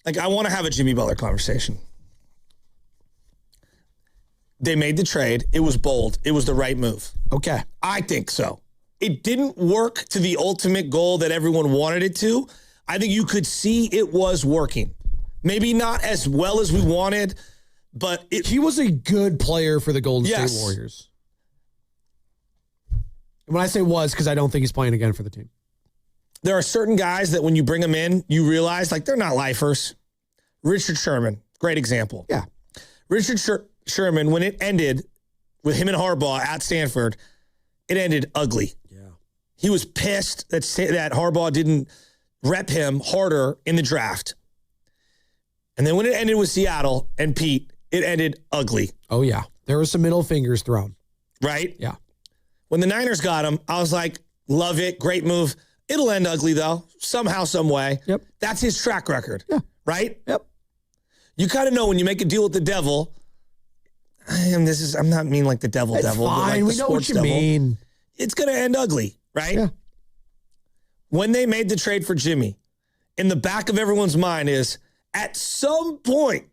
Like, I want to have a Jimmy Butler conversation. They made the trade. It was bold. It was the right move. Okay. I think so. It didn't work to the ultimate goal that everyone wanted it to. I think you could see it was working. Maybe not as well as we wanted, but he was a good player for the Golden State Warriors. And when I say was, because I don't think he's playing again for the team. There are certain guys that when you bring them in, you realize, like, they're not lifers. Richard Sherman, great example. Yeah. Richard Sherman, when it ended with him and Harbaugh at Stanford, it ended ugly. Yeah. He was pissed that Harbaugh didn't rep him harder in the draft. And then when it ended with Seattle and Pete, it ended ugly. Oh, yeah. There were some middle fingers thrown. Right? Yeah. When the Niners got him, I was like, love it. Great move. It'll end ugly, though, somehow, some way. Yep. That's his track record. Yeah. Right? Yep. You kind of know when you make a deal with the devil. I'm not mean like the devil, it's but like fine. the We know what sports you devil. mean. It's going to end ugly, right? Yeah. When they made the trade for Jimmy, in the back of everyone's mind is, at some point,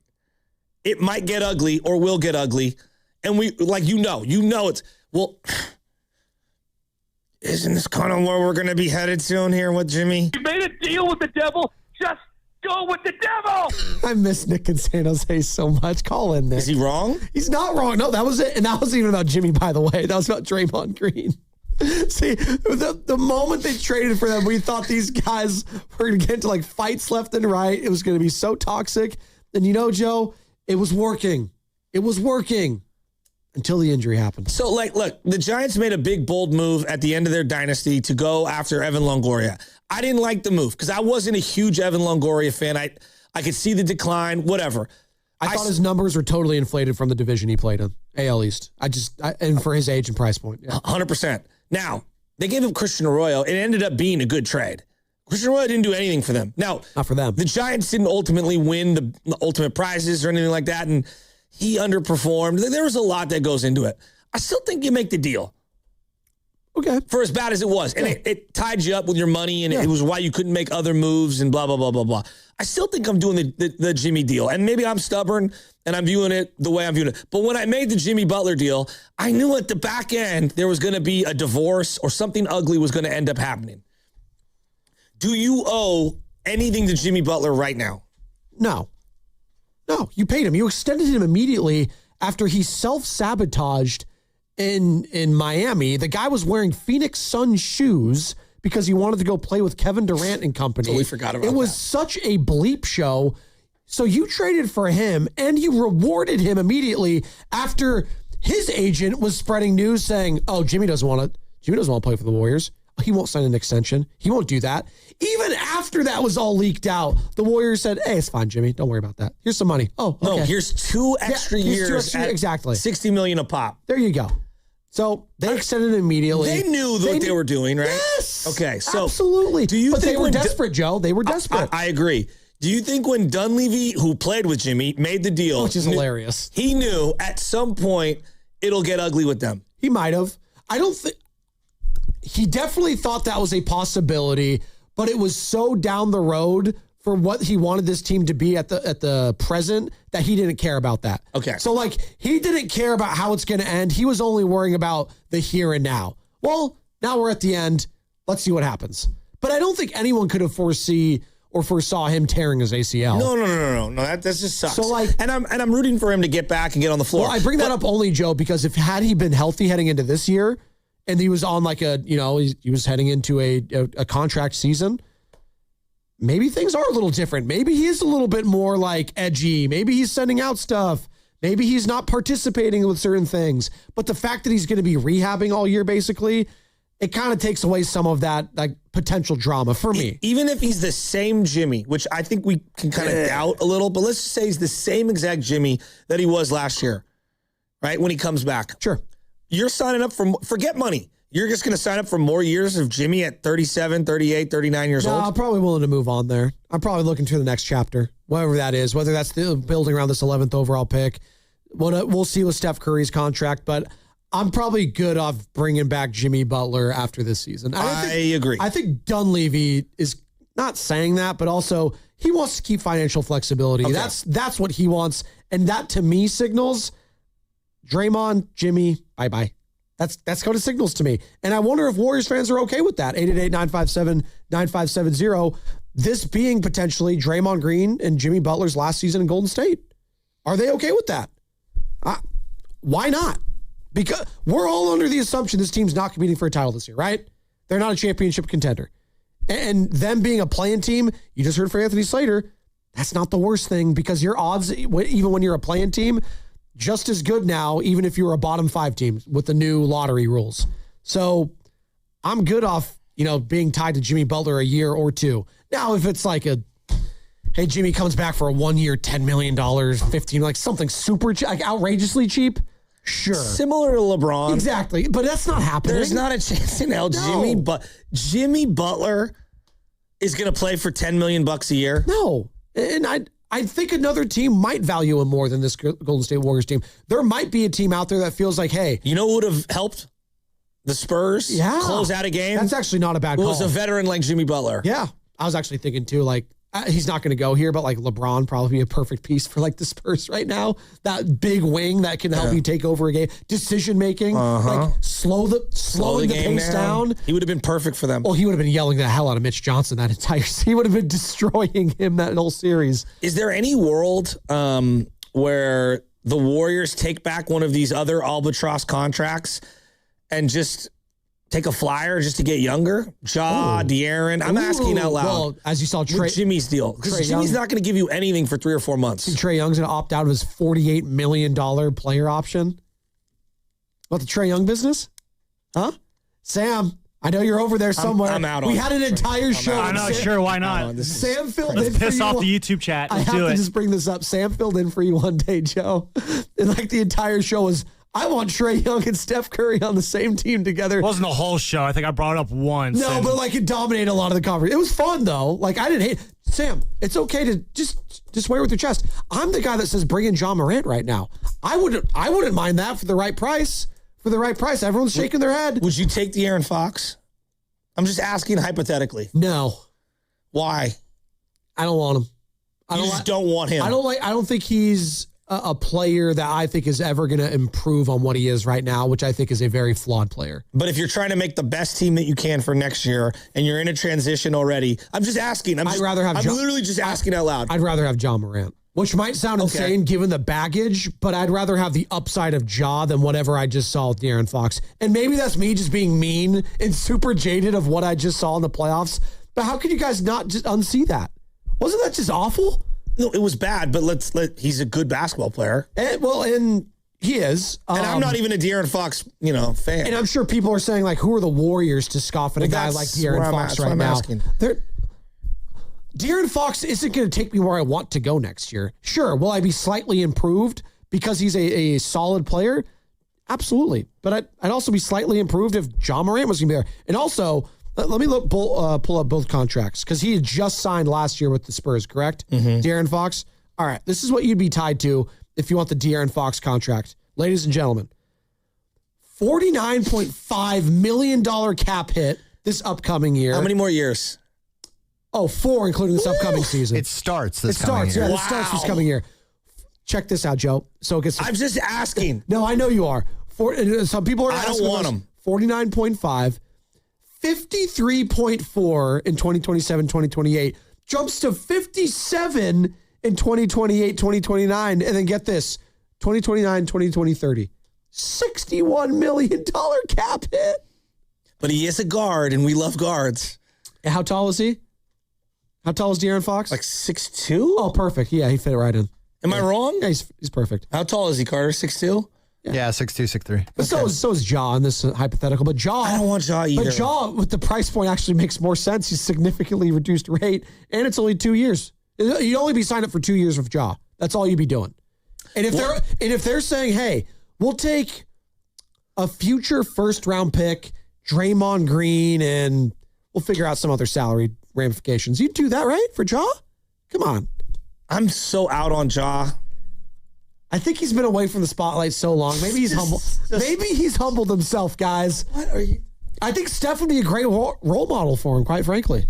it might get ugly or will get ugly. And we, like, it's, well, isn't this kind of where we're going to be headed soon here with Jimmy? You made a deal with the devil. Just go with the devil. I miss Nick in San Jose so much. Call in, Nick. Is he wrong? He's not wrong. No, that was it. And that wasn't even about Jimmy, by the way. That was about Draymond Green. See, the moment they traded for them, we thought these guys were going to get into like fights left and right. It was going to be so toxic. And you know, Joe, it was working. It was working until the injury happened. So, like, look, the Giants made a big, bold move at the end of their dynasty to go after Evan Longoria. I didn't like the move because I wasn't a huge Evan Longoria fan. I could see the decline, whatever. I thought his numbers were totally inflated from the division he played in, AL East. And for his age and price point. Yeah. 100%. Now, they gave him Christian Arroyo. It ended up being a good trade. Christian Arroyo didn't do anything for them. Now, not for them. The Giants didn't ultimately win the ultimate prizes or anything like that, and he underperformed. There was a lot that goes into it. I still think you make the deal. Okay. For as bad as it was. And it tied you up with your money, and it was why you couldn't make other moves and blah, blah, blah, blah, blah. I still think I'm doing the Jimmy deal. And maybe I'm stubborn and I'm viewing it the way I'm viewing it. But when I made the Jimmy Butler deal, I knew at the back end there was going to be a divorce or something ugly was going to end up happening. Do you owe anything to Jimmy Butler right now? No. No, you paid him. You extended him immediately after he self-sabotaged in Miami. The guy was wearing Phoenix Suns shoes because he wanted to go play with Kevin Durant and company. Totally forgot about that. It was such a bleep show. So you traded for him and you rewarded him immediately after his agent was spreading news saying, "Oh, Jimmy doesn't want to play for the Warriors. He won't sign an extension. He won't do that." Even after that was all leaked out, the Warriors said, "Hey, it's fine, Jimmy. Don't worry about that. Here's some money." Oh, okay. No, here's 2 extra years. Exactly. $60 million a pop. There you go. So they extended it immediately. They knew what they were doing, right? Yes. Okay, so absolutely. But they were desperate, Joe. They were desperate. I agree. Do you think when Dunleavy, who played with Jimmy, made the deal, which is hilarious, he knew at some point it'll get ugly with them? He might have. I don't think he definitely thought that was a possibility, but it was so down the road for what he wanted this team to be at the present that he didn't care about that. Okay. So like he didn't care about how it's going to end. He was only worrying about the here and now. Well, now we're at the end. Let's see what happens. But I don't think anyone could have foresaw him tearing his ACL. No. That just sucks. So like, and I'm rooting for him to get back and get on the floor. Well, I bring that up only, Joe, because had he been healthy heading into this year, and he was on like he was heading into a contract season, maybe things are a little different. Maybe he is a little bit more like edgy. Maybe he's sending out stuff. Maybe he's not participating with certain things. But the fact that he's going to be rehabbing all year, basically, it kind of takes away some of that like potential drama for me. Even if he's the same Jimmy, which I think we can kind of doubt a little, but let's just say he's the same exact Jimmy that he was last year, right? When he comes back. Sure. You're signing up forget money. You're just going to sign up for more years of Jimmy at 37, 38, 39 years old? I'm probably willing to move on there. I'm probably looking to the next chapter, whatever that is, whether that's the building around this 11th overall pick. We'll see with Steph Curry's contract, but I'm probably good off bringing back Jimmy Butler after this season. I agree. I think Dunleavy is not saying that, but also he wants to keep financial flexibility. Okay. That's what he wants. And that to me signals Draymond, Jimmy, bye-bye. That's what it signals to me. And I wonder if Warriors fans are okay with that. 888-957-9570. This being potentially Draymond Green and Jimmy Butler's last season in Golden State. Are they okay with that? Why not? Because we're all under the assumption this team's not competing for a title this year, right? They're not a championship contender. And them being a play-in team, you just heard from Anthony Slater, that's not the worst thing because your odds, even when you're a play-in team, just as good now, even if you were a bottom 5 team with the new lottery rules. So I'm good off, being tied to Jimmy Butler a year or two. Now, if it's like hey, Jimmy comes back for a 1 year, $10 million, 15, like something super outrageously cheap. Sure. Similar to LeBron. Exactly. But that's not happening. There's not a chance in hell Jimmy Butler is going to play for $10 million a year. No. And I think another team might value him more than this Golden State Warriors team. There might be a team out there that feels like, hey. You know who would have helped the Spurs close out a game? That's actually not a bad call. It was a veteran like Jimmy Butler. Yeah. I was actually thinking too, like, he's not going to go here, but like LeBron probably be a perfect piece for like the Spurs right now. That big wing that can help you take over a game. Decision making, like slow the pace down. He would have been perfect for them. Well, he would have been yelling the hell out of Mitch Johnson that entire. He would have been destroying him that whole series. Is there any world where the Warriors take back one of these other albatross contracts and just take a flyer just to get younger? Ja, De'Aaron. I'm asking out loud. Well, as you saw, Jimmy's deal. Because Jimmy's not going to give you anything for 3 or 4 months. Trae Young's going to opt out of his $48 million player option. What, the Trae Young business? Huh? Sam, I know you're over there somewhere. I'm out on We had an entire show. I know, sure, why not? Sam filled in for you. Let's piss off the YouTube chat. I have to just bring this up. Sam filled in for you one day, Joe. And like the entire show was, I want Trae Young and Steph Curry on the same team together. It wasn't the whole show. I think I brought it up once. No, but like it dominated a lot of the conversation. It was fun though. Like I didn't hate it. Sam, it's okay to just swear with your chest. I'm the guy that says bring in Ja Morant right now. I wouldn't mind that for the right price. For the right price. Everyone's shaking their head. Would you take De'Aaron Fox? I'm just asking hypothetically. No. Why? I don't want him. You just don't want him. I don't think he's a player that I think is ever going to improve on what he is right now, which I think is a very flawed player. But if you're trying to make the best team that you can for next year and you're in a transition already, I'm just asking. I'm literally just asking out loud. I'd rather have Ja Morant, which might sound insane given the baggage, but I'd rather have the upside of Ja than whatever I just saw with De'Aaron Fox. And maybe that's me just being mean and super jaded of what I just saw in the playoffs. But how could you guys not just unsee that? Wasn't that just awful? No, it was bad, but he's a good basketball player. And he is. And I'm not even a De'Aaron Fox, fan. And I'm sure people are saying, like, who are the Warriors to scoff at a guy like De'Aaron Fox right now? De'Aaron Fox isn't going to take me where I want to go next year. Sure, will I be slightly improved because he's a solid player? Absolutely. But I'd also be slightly improved if Ja Morant was going to be there. And also, let me pull up both contracts because he had just signed last year with the Spurs, correct? De'Aaron Fox. All right, this is what you'd be tied to if you want the De'Aaron Fox contract. Ladies and gentlemen, $49.5 million cap hit this upcoming year. How many more years? 4, including this upcoming season. It starts this coming year. Yeah, it starts this coming year. Check this out, Joe. So it gets. I'm just asking. No, I know you are. Some people are asking. I don't want him. 49.5. 53.4 in 2027, 2028, jumps to 57 in 2028, 2029, and then get this, 2029, 2030. $61 million cap hit. But he is a guard, and we love guards. And how tall is he? How tall is De'Aaron Fox? Like 6'2"? Oh, perfect. Yeah, he fit right in. Am I wrong? Yeah, he's perfect. How tall is he, Carter? 6'2"? Yeah, 6'2", 6'3". But so is Ja in this hypothetical. But Ja, I don't want Ja either. But Ja, with the price point, actually makes more sense. He's significantly reduced rate, and it's only 2 years. You'd only be signed up for 2 years with Ja. That's all you'd be doing. And if they're saying, hey, we'll take a future first round pick, Draymond Green, and we'll figure out some other salary ramifications. You'd do that, right, for Ja? Come on. I'm so out on Ja. I think he's been away from the spotlight so long. Maybe he's humble. Maybe he's humbled himself, guys. What are you? I think Steph would be a great role model for him, quite frankly.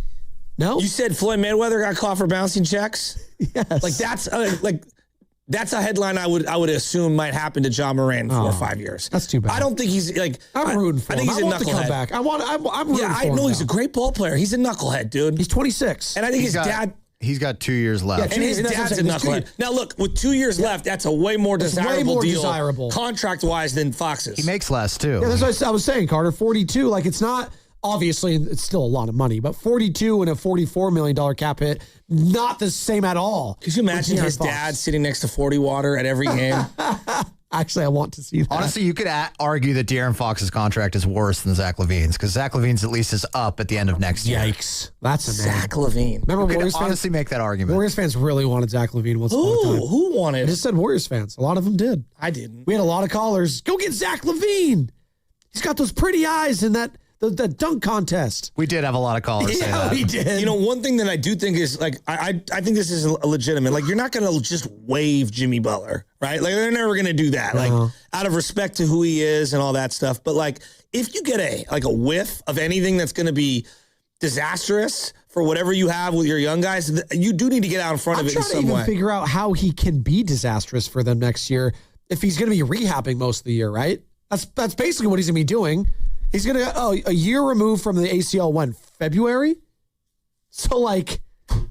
No? You said Floyd Mayweather got caught for bouncing checks? Yes. That's a headline I would assume might happen to Ja Morant in 4 or 5 years. That's too bad. I don't think he's like. I'm rooting for I think him. he's I a want to come knucklehead. back. I'm rooting Yeah, for I him know he's now. a great ball player. He's a knucklehead, dude. He's 26. And I think his dad. He's got 2 years left. And his And that's what dad's a I'm saying. knucklehead. Now, look, with 2 years left, that's a way more desirable deal contract-wise than Fox's. He makes less, too. Yeah, that's what I was saying, Carter. 42, like it's not, obviously, it's still a lot of money, but 42 and a $44 million cap hit, not the same at all. Could you imagine his dad sitting next to 40 water at every game? Actually, I want to see that. Honestly, you could argue that De'Aaron Fox's contract is worse than Zach LaVine's because Zach LaVine's at least is up at the end of next year. Yikes. That's a man. Zach LaVine. Remember You could Warriors fans? honestly make that argument. Warriors fans really wanted Zach LaVine once upon a time. Who I wanted? just said Warriors fans. A lot of them did. I didn't. We had a lot of callers. Go get Zach LaVine. He's got those pretty eyes in that dunk contest. We did have a lot of callers say Yeah, that. we did. You know, one thing that I do think is like I think this is a legitimate. Like, you're not going to just waive Jimmy Butler, right? Like, they're never going to do that. Like, out of respect to who he is and all that stuff. But like, if you get a whiff of anything that's going to be disastrous for whatever you have with your young guys, you do need to get out in front of it in I'm trying to some even way. figure out how he can be disastrous for them next year if he's going to be rehabbing most of the year, right? That's basically what he's going to be doing. He's going to a year removed from the ACL when? February? So like,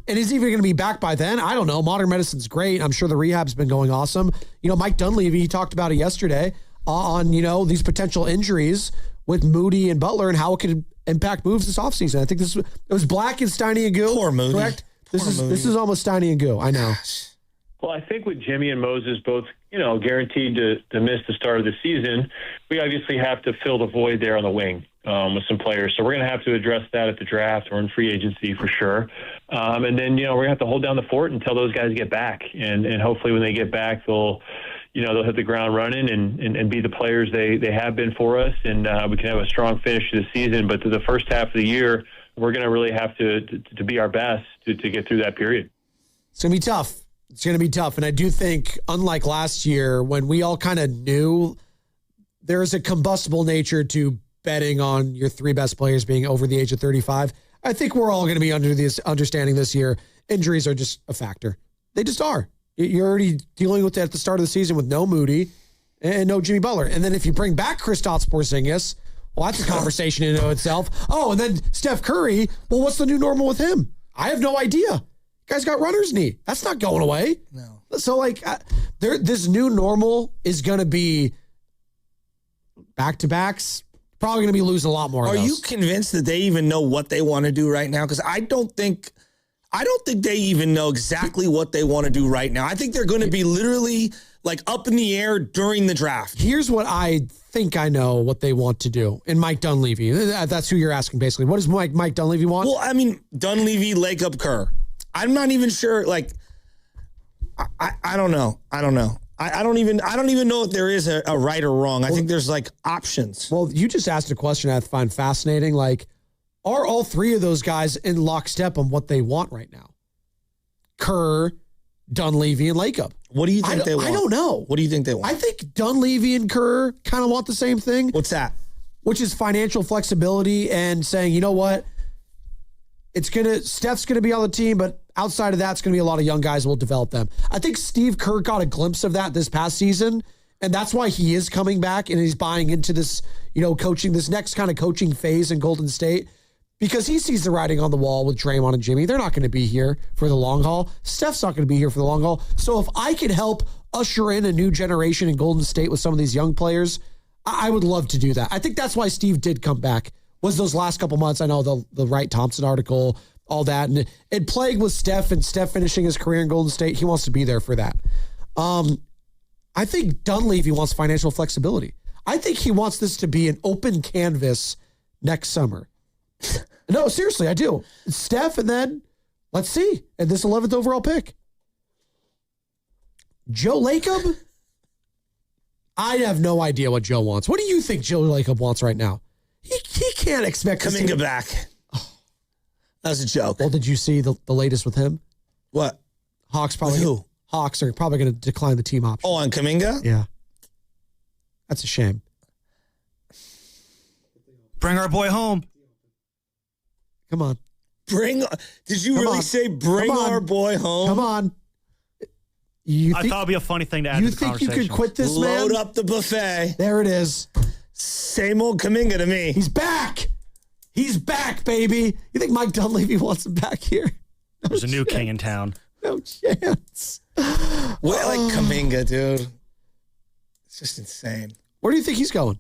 and is he even going to be back by then? I don't know. Modern medicine's great. I'm sure the rehab's been going awesome. You know, Mike Dunleavy, he talked about it yesterday on, you know, these potential injuries with Moody and Butler and how it could impact moves this offseason. I think it was Black and Steiny and Goo. Poor Moody. Correct? This Moody. is almost Steiny and Goo. I know. Well, I think with Jimmy and Moses both, guaranteed to miss the start of the season, we obviously have to fill the void there on the wing with some players. So we're going to have to address that at the draft or in free agency for sure. And then, we're going to have to hold down the fort until those guys get back. And hopefully when they get back, they'll hit the ground running and be the players they have been for us. And we can have a strong finish to the season. But to the first half of the year, we're going to really have to be our best to get through that period. It's going to be tough. It's going to be tough. And I do think, unlike last year, when we all kind of knew there is a combustible nature to betting on your three best players being over the age of 35, I think we're all going to be under this understanding this year. Injuries are just a factor. They just are. You're already dealing with that at the start of the season with no Moody and no Jimmy Butler. And then if you bring back Kristaps Porzingis, well, that's a conversation in and of itself. Oh, and then Steph Curry. Well, what's the new normal with him? I have no idea. Guy's got runner's knee. That's not going away. No. So, like, this new normal is going to be back-to-backs. Probably going to be losing a lot more of Are those. you convinced that they even know what they want to do right now? Because I don't think they even know exactly what they want to do right now. I think they're going to be literally like up in the air during the draft. Here's what I think I know what they want to do. And Mike Dunleavy, that's who you're asking, basically. What does Mike Dunleavy want? Well, I mean, Dunleavy, Lakeup, Kerr. I'm not even sure. Like, I don't know. I don't even know if there is a right or wrong. I think there's like options. Well, you just asked a question I find fascinating. Like, are all three of those guys in lockstep on what they want right now? Kerr, Dunleavy, and Lakeup. What do you think they want? I don't know. What do you think they want? I think Dunleavy and Kerr kind of want the same thing. What's that? Which is financial flexibility and saying, you know what? Steph's going to be on the team, but outside of that, it's going to be a lot of young guys. We'll develop them. I think Steve Kerr got a glimpse of that this past season, and that's why he is coming back and he's buying into this, coaching, this next kind of coaching phase in Golden State, because he sees the writing on the wall with Draymond and Jimmy. They're not going to be here for the long haul. Steph's not going to be here for the long haul. So if I could help usher in a new generation in Golden State with some of these young players, I would love to do that. I think that's why Steve did come back. Was those last couple months. I know the Wright Thompson article, all that, and it plagued with Steph and Steph finishing his career in Golden State. He wants to be there for that. I think Dunleavy wants financial flexibility. I think he wants this to be an open canvas next summer. No, seriously, I do. Steph, and then let's see. And this 11th overall pick. Joe Lacob? I have no idea what Joe wants. What do you think Joe Lacob wants right now? He can't expect Kuminga back. That was a joke. Well, did you see the latest with him? What? Hawks probably. With who? Hawks are probably going to decline the team option. Oh, on Kuminga? Yeah. That's a shame. Bring our boy home. Come on. Did you really say bring our boy home? Come on. I thought it'd be a funny thing to add You to the think you conversation. could quit this, man? Load up the buffet. There it is. Same old Kuminga to me. He's back. He's back, baby. You think Mike Dunleavy wants him back here? No There's a new chance. king in town. No chance. Well, like Kuminga, dude. It's just insane. Where do you think he's going?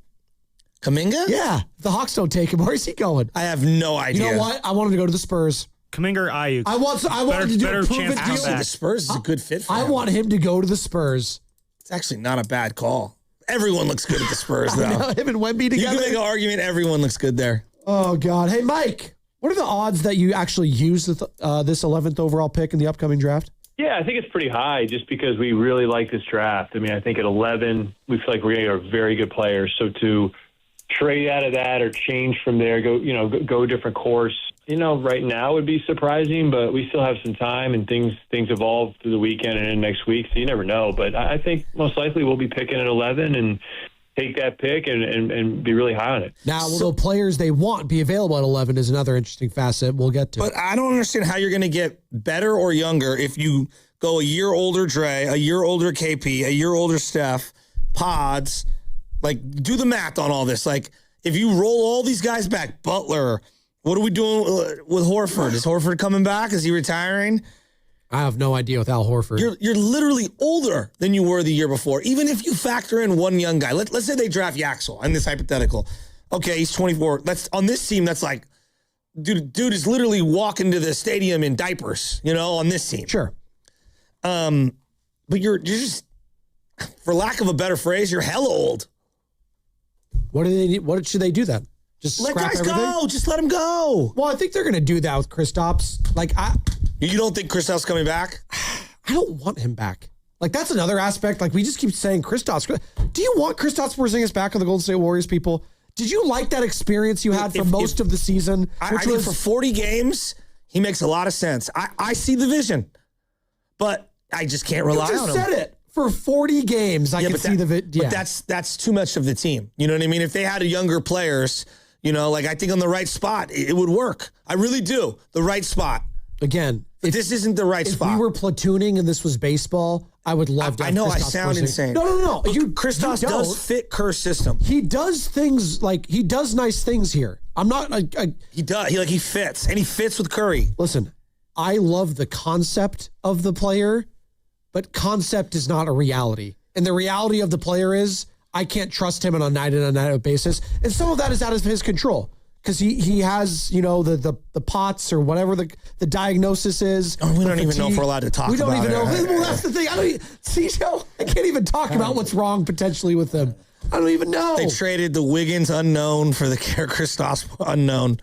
Kuminga? Yeah. If the Hawks don't take him, where is he going? I have no idea. You know what? I want him to go to the Spurs. Kuminga or Ayuk? I want him to do better a prove chance it to I come deal. think back. the Spurs is a good fit for I him. want him to go to the Spurs. It's actually not a bad call. Everyone looks good at the Spurs, though. Him and Wemby You together. can make an argument everyone looks good there. Oh, God. Hey, Mike, what are the odds that you actually use this 11th overall pick in the upcoming draft? Yeah, I think it's pretty high just because we really like this draft. I mean, I think at 11, we feel like we are very good players. So to trade out of that or change from there, go a different course, right now would be surprising, but we still have some time and things evolve through the weekend and in next week. So you never know. But I think most likely we'll be picking at 11 and take that pick and be really high on it. Now, will the players they want be available at 11 is another interesting facet we'll get to. But I don't understand how you're going to get better or younger if you go a year older Dre, a year older KP, a year older Steph, Pods. Like, do the math on all this. Like, if you roll all these guys back, Butler, what are we doing with Horford? Is Horford coming back? Is he retiring? I have no idea with Al Horford. You're literally older than you were the year before. Even if you factor in one young guy, let's say they draft Yaxel in this hypothetical. Okay, he's 24. That's on this team. That's like, dude is literally walking to the stadium in diapers. On this team. Sure. But you're just, for lack of a better phrase, you're hella old. What do they need? What should they do then? Just Let scrap guys everything? go. Just let them go. Well, I think they're going to do that with Kristaps. You don't think Kristaps coming back? I don't want him back. That's another aspect. We just keep saying Kristaps. Do you want Kristaps Porzingis back on the Golden State Warriors, people? Did you like that experience you had for most of the season? I think for 40 games, he makes a lot of sense. I see the vision, but I just can't rely on him. You just said it. For 40 games, I can see the video. But that's too much of the team. You know what I mean? If they had a younger players, I think on the right spot, it would work. I really do. The right spot. Again, But this isn't the right spot. If we were platooning and this was baseball, I would love to have I know Kristaps I sound Porzingis. insane. No. Kristaps does fit Kerr's system. He does things he does nice things here. I'm not. He does. He fits, and he fits with Curry. Listen, I love the concept of the player, but concept is not a reality. And the reality of the player is I can't trust him on a night-in-and-night-out basis. And some of that is out of his control because he has, the POTS or whatever the diagnosis is. Oh, we don't even know if we're allowed to talk about it. We don't even know. Well, that's the thing. I can't even talk about what's wrong potentially with him. I don't even know. They traded the Wiggins unknown for the Kristaps unknown.